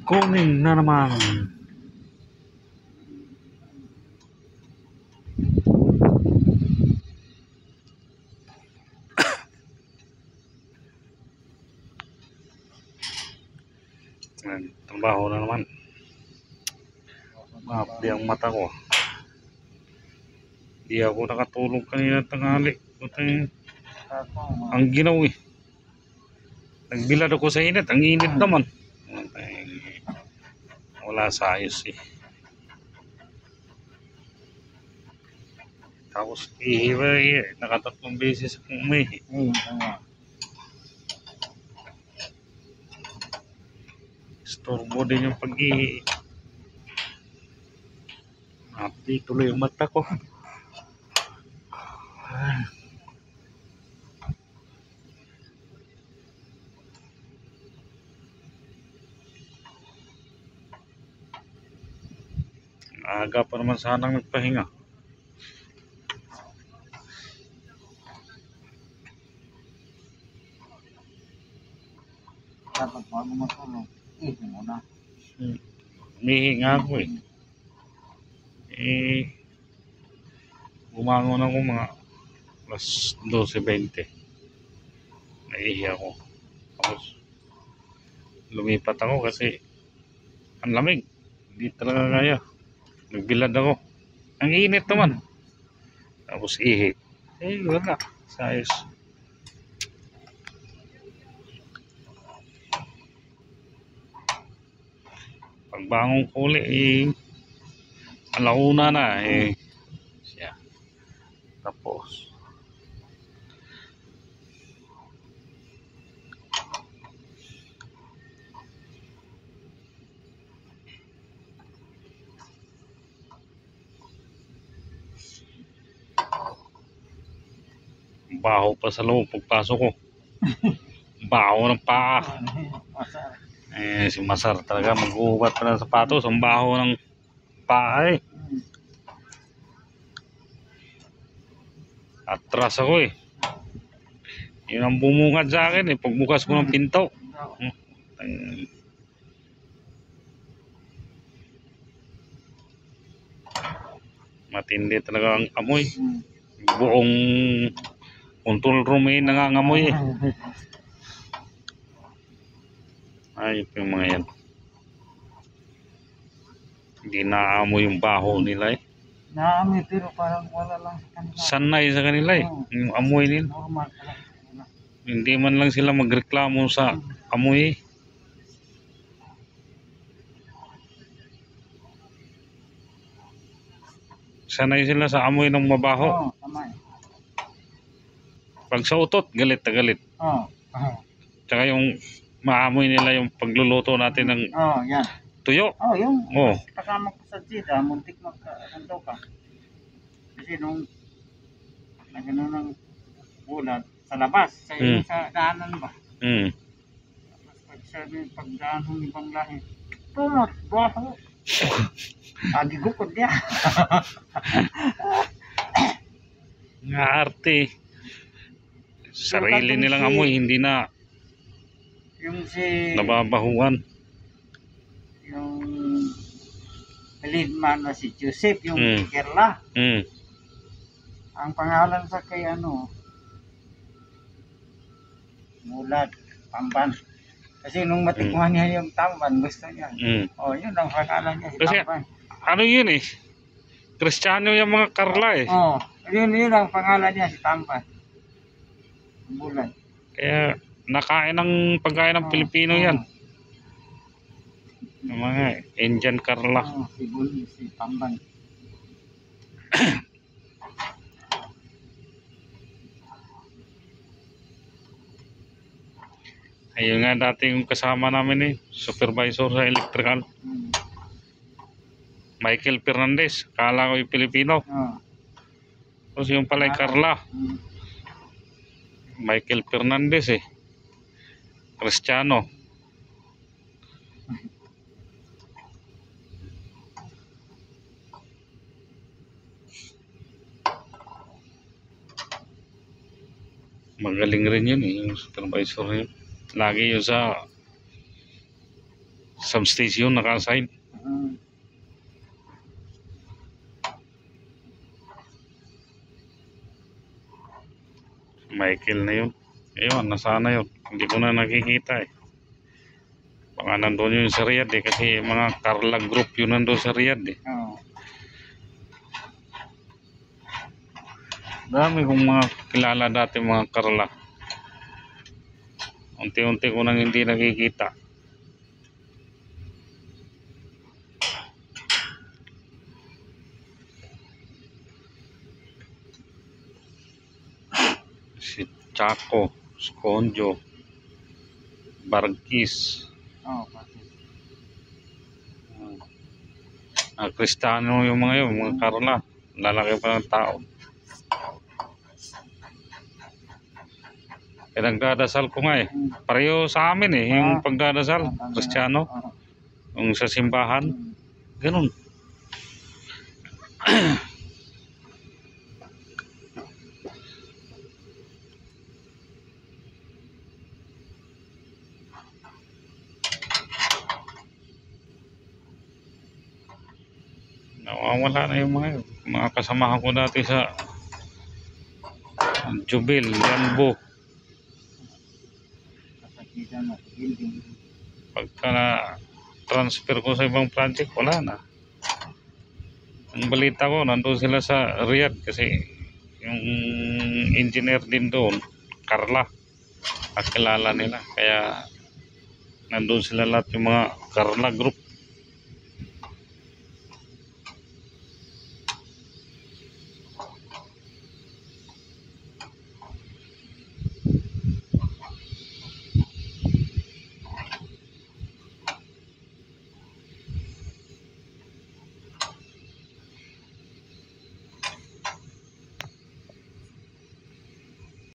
Kuning na naman. Trabaho na naman. Maapdi ang mata ko. Di ako nakatulog kanina tanghali. Ang ginaw eh. Nagbilad ako sa init. Ang init naman. Wala sa ayos eh. Tapos ihiwa eh. Nakatatlong beses akong umihi. Storbo din yung pag-ihi. Maapdi tuloy ang mata ko. Aga pa naman sanang nagpahinga. Dapat bago matulog, ihi muna. Umihi nga ako eh. Bumangon ako mga alas 12:20. Naihi ako. Tapos lumipat ako kasi ang lamig. Hindi talaga kaya. Nagbilad ako. Ang init naman. Tapos ihi. Wala. Sayos. Pagbangon ko ulit alauna na siya. Tapos baho pa sa loob pagpasok ko. Baho ng paa. Si Masar talaga mag-ubat pa ng sapatos. Ang baho ng paa eh. Atras ako eh. Yun ang bumungad sa akin eh. Pagbukas ko ng pinto. Matindi talaga ang amoy. Buong control room eh nangangamoy eh. Ayop yung mga yan. Hindi naamoy yung baho nila eh. Naamoy pero parang wala lang sa kanila. Sanay sa kanila eh. Yung amoy nila. Normal ka lang. Hindi man lang sila magreklamo sa amoy eh. Sanay sila sa amoy ng mabaho. Oo, tama eh. Pag sa utot, galit na galit. Oo. Tsaka yung maamoy nila yung pagluluto natin ng Oo, yan. tuyo. Oo, yung Oh. kasama ko sa Jida, muntik magkakanto ka. Kasi nung nagano ng ulan sa labas, sa daanan ba? Tapos pag sabi, pagdaan ng ibang lahi, tumot, baho. Agigukod niya. Nga arte. Sarili nilang amoy, hindi na Yung si nababahuan. yung lead man na si Joseph, yung Kerla. Ang pangalan sa kay Mulat, Tamban. Kasi nung matikman niya yung Tamban, gusto niya. Oh, yun ang pangalan niya, si Kasi, Tamban. ano yun eh? Kristiyano yung mga Karla eh. Oh, yun ang pangalan niya, si Tamban. Mulat. Kaya nakain ng pagkain ng Pilipino yan. Yung mga Indian Karla. Si Tamban. Ayun nga dati yung kasama namin eh. Supervisor sa electrical. Michael Fernandez. Kala ko yung Pilipino. Tapos yung pala yung Karla. Michael Fernandez eh. Kristiyano. Magaling rin yun eh. Yung supervisor yun. Lagi yun substation naka-assign. Michael na yun. Ayun, nasana yun. Hindi ko na nakikita eh. Baka nandun yun sa Riyadh eh. Kasi mga Carla group yun nandun sa Riyadh eh. Oo. Dami kong mga kilala dati mga Carla. Unti-unti ko nang hindi nakikita. Si Chaco, Sconjo, Bargis, Oo, kasi. Kristiyano yung mga yun, mga Carla. Lalaki pa ng tao. Kaya nagdadasal ko nga eh. Pareho sa amin eh, yung pagdadasal, Kristiyano, yung sa simbahan, ganun. Nawawala na yung mga kasamahan ko dati sa Jubil, Janbo. Kasakitan na, building. Pagka transfer ko sa ibang project, wala na. Ang balita ko, nandun sila sa Riyadh kasi yung engineer din doon, Carla, kakilala nila. Kaya nandun sila lahat yung mga Carla group.